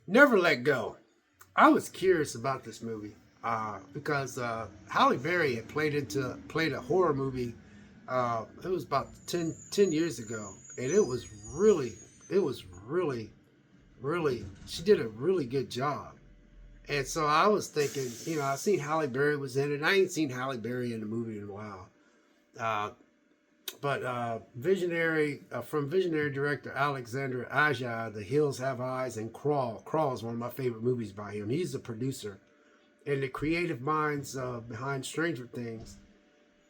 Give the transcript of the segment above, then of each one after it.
Never Let Go. I was curious about this movie because Halle Berry had played a horror movie. It was about ten years ago, and it was really, she did a really good job. And so I was thinking, I seen Halle Berry was in it. I ain't seen Halle Berry in a movie in a while. Uh, but visionary from visionary director Alexander Aja, The Hills Have Eyes and Crawl. Crawl is one of my favorite movies by him. He's the producer and the creative minds behind Stranger Things.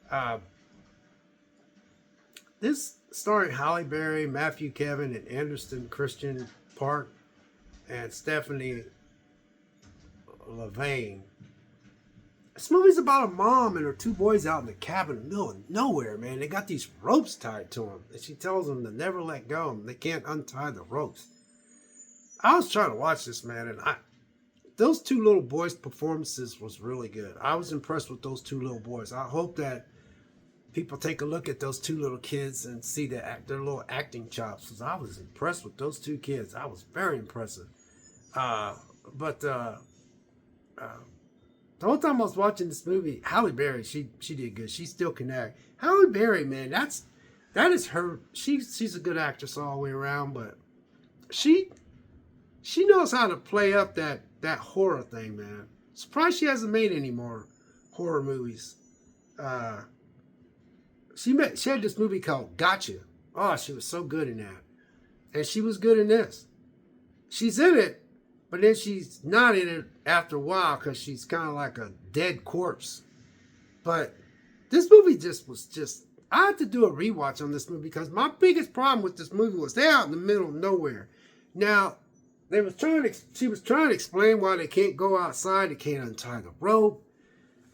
Uh, this starring Halle Berry, Matthew Kevin, and Anderson Christian Park and Stephanie Levine. This movie's about a mom and her two boys out in the cabin in the middle of nowhere, man. They got these ropes tied to them. And she tells them to never let go. And they can't untie the ropes. I was trying to watch this, man, and those two little boys' performances was really good. I was impressed with those two little boys. I hope that people take a look at those two little kids and see their little acting chops. Because I was impressed with those two kids. I was very impressive. But the whole time I was watching this movie, Halle Berry, she did good. She still can act. Halle Berry, man, that is her. She's a good actress all the way around, but she knows how to play up that horror thing, man. Surprised she hasn't made any more horror movies. Uh, she had this movie called Gotcha. Oh, she was so good in that, and she was good in this. She's in it, but then she's not in it after a while because she's kind of like a dead corpse. But this movie I had to do a rewatch on this movie because my biggest problem with this movie was they're out in the middle of nowhere. Now, she was trying to explain why they can't go outside, they can't untie the rope.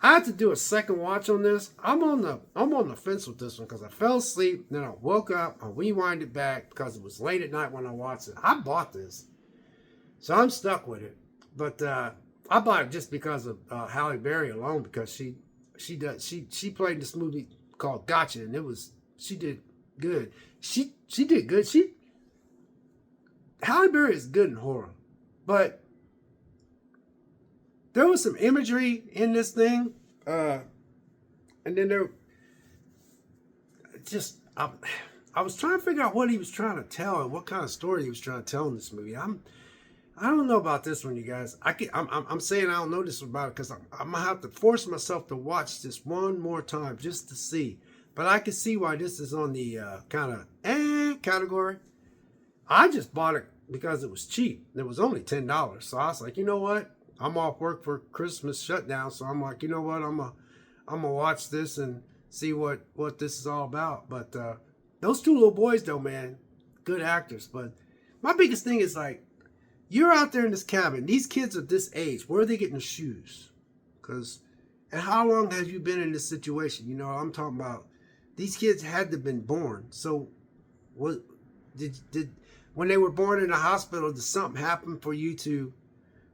I had to do a second watch on this. I'm on the fence with this one because I fell asleep, then I woke up, I rewinded back because it was late at night when I watched it. I bought this. So I'm stuck with it, but I bought it just because of Halle Berry alone because she played this movie called Gotcha and she did good. She did good. Halle Berry is good in horror, but there was some imagery in this thing, and then there just I was trying to figure out what he was trying to tell and what kind of story he was trying to tell in this movie. I don't know about this one, you guys. I'm saying I don't know this about it because I'm gonna have to force myself to watch this one more time just to see. But I can see why this is on the kind of category. I just bought it because it was cheap. It was only $10, so I was like, you know what? I'm off work for Christmas shutdown, so I'm like, you know what? I'm gonna watch this and see what this is all about. But those two little boys, though, man, good actors. But my biggest thing is like, you're out there in this cabin. These kids are this age. Where are they getting their shoes? And how long have you been in this situation? You know, I'm talking about these kids had to have been born. So, what did when they were born in the hospital? Did something happen for you to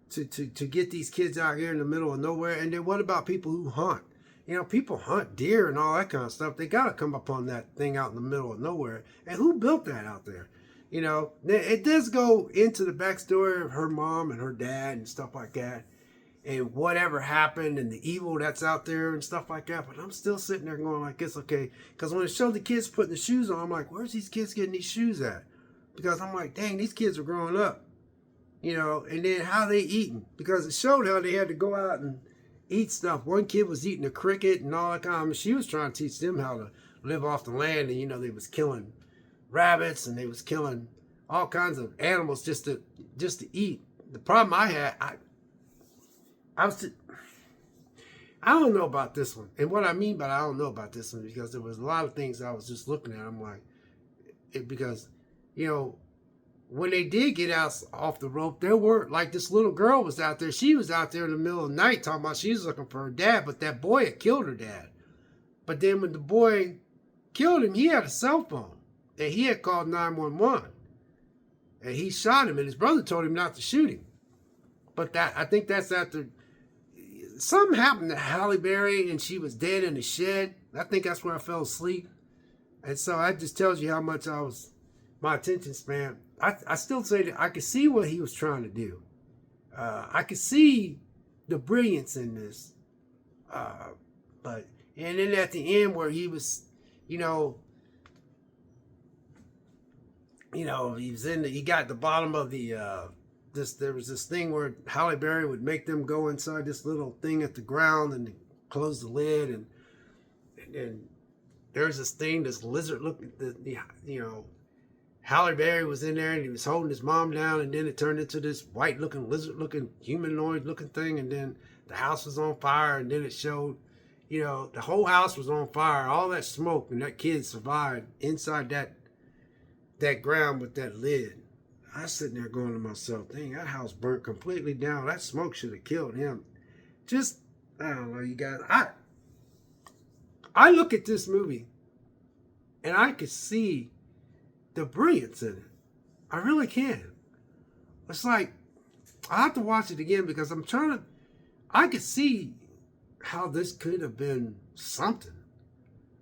get these kids out here in the middle of nowhere? And then what about people who hunt? You know, people hunt deer and all that kind of stuff. They got to come upon that thing out in the middle of nowhere. And who built that out there? You know, it does go into the backstory of her mom and her dad and stuff like that. And whatever happened and the evil that's out there and stuff like that. But I'm still sitting there going like this, okay. Because when it showed the kids putting the shoes on, I'm like, where's these kids getting these shoes at? Because I'm like, dang, these kids are growing up. You know, and then how they eating. Because it showed how they had to go out and eat stuff. One kid was eating a cricket and all that kind of. I mean, she was trying to teach them how to live off the land. And, you know, they was killing rabbits and they was killing all kinds of animals just to eat. The problem I had, I don't know about this one. And what I mean by I don't know about this one because there was a lot of things I was just looking at. I'm like, because, you know, when they did get out off the rope, there were like this little girl was out there. She was out there in the middle of the night talking about she was looking for her dad, but that boy had killed her dad. But then when the boy killed him, he had a cell phone and he had called 911. And he shot him, and his brother told him not to shoot him. But I think that's after something happened to Halle Berry, and she was dead in the shed. I think that's where I fell asleep. And so that just tells you how much my attention span. I still say that I could see what he was trying to do. I could see the brilliance in this, but and then at the end where he was, you know, he was he got the bottom of the this. There was this thing where Halle Berry would make them go inside this little thing at the ground and close the lid, and there's this thing, this lizard looking, Halle Berry was in there and he was holding his mom down, and then it turned into this white looking, lizard looking, humanoid looking thing, and then the house was on fire, and then it showed, the whole house was on fire, all that smoke, and that kid survived inside that ground with that lid. I was sitting there going to myself, dang, that house burnt completely down. That smoke should have killed him. Just, I don't know, you guys. I look at this movie and I could see the brilliance in it. I really can. It's like, I have to watch it again because I could see how this could have been something.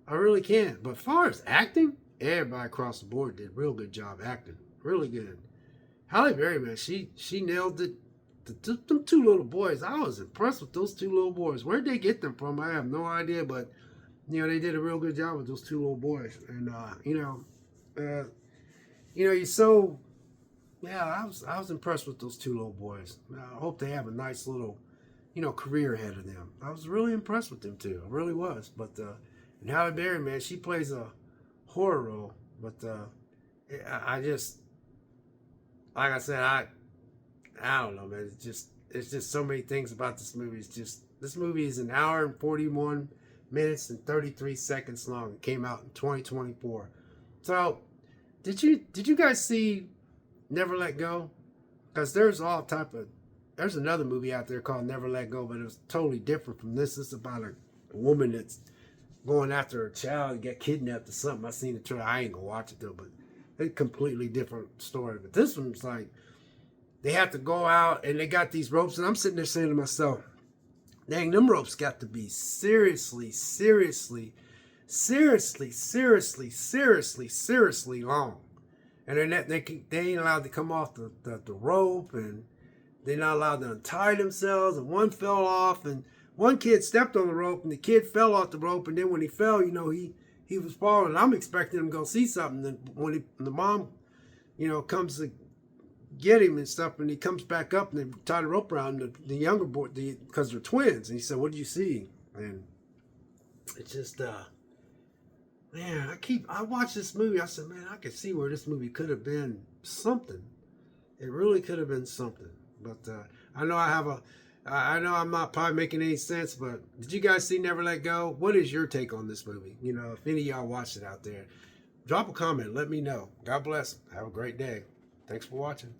I really can. But as far as acting, everybody across the board did a real good job acting. Really good. Halle Berry, man, she nailed it. Them two little boys, I was impressed with those two little boys. Where'd they get them from? I have no idea, but they did a real good job with those two little boys. And you're so, I was impressed with those two little boys. I hope they have a nice little, career ahead of them. I was really impressed with them too. I really was. But and Halle Berry, man, she plays a horror role. But I just, like I said, I don't know, man. It's just so many things about this movie. This movie is an hour and 41 minutes and 33 seconds long. It came out in 2024. So, did you guys see Never Let Go? Because there's another movie out there called Never Let Go, but it was totally different from this. It's about a woman that's going after her child and get kidnapped or something. I seen the trailer. I ain't gonna watch it though, but it's a completely different story. But this one's like, they have to go out and they got these ropes, and I'm sitting there saying to myself, dang, them ropes got to be seriously long. And they ain't allowed to come off the rope, and they're not allowed to untie themselves, and one fell off, and one kid stepped on the rope, and the kid fell off the rope, and then when he fell, he was falling. I'm expecting him to go see something. Then when the mom, comes to get him and stuff, and he comes back up, and they tie the rope around the younger boy, because they're twins. And he said, "What did you see?" And it's just, man, I watched this movie. I said, man, I could see where this movie could have been something. It really could have been something. But I know I know I'm not probably making any sense, but did you guys see Never Let Go? What is your take on this movie? If any of y'all watched it out there, drop a comment. Let me know. God bless. Have a great day. Thanks for watching.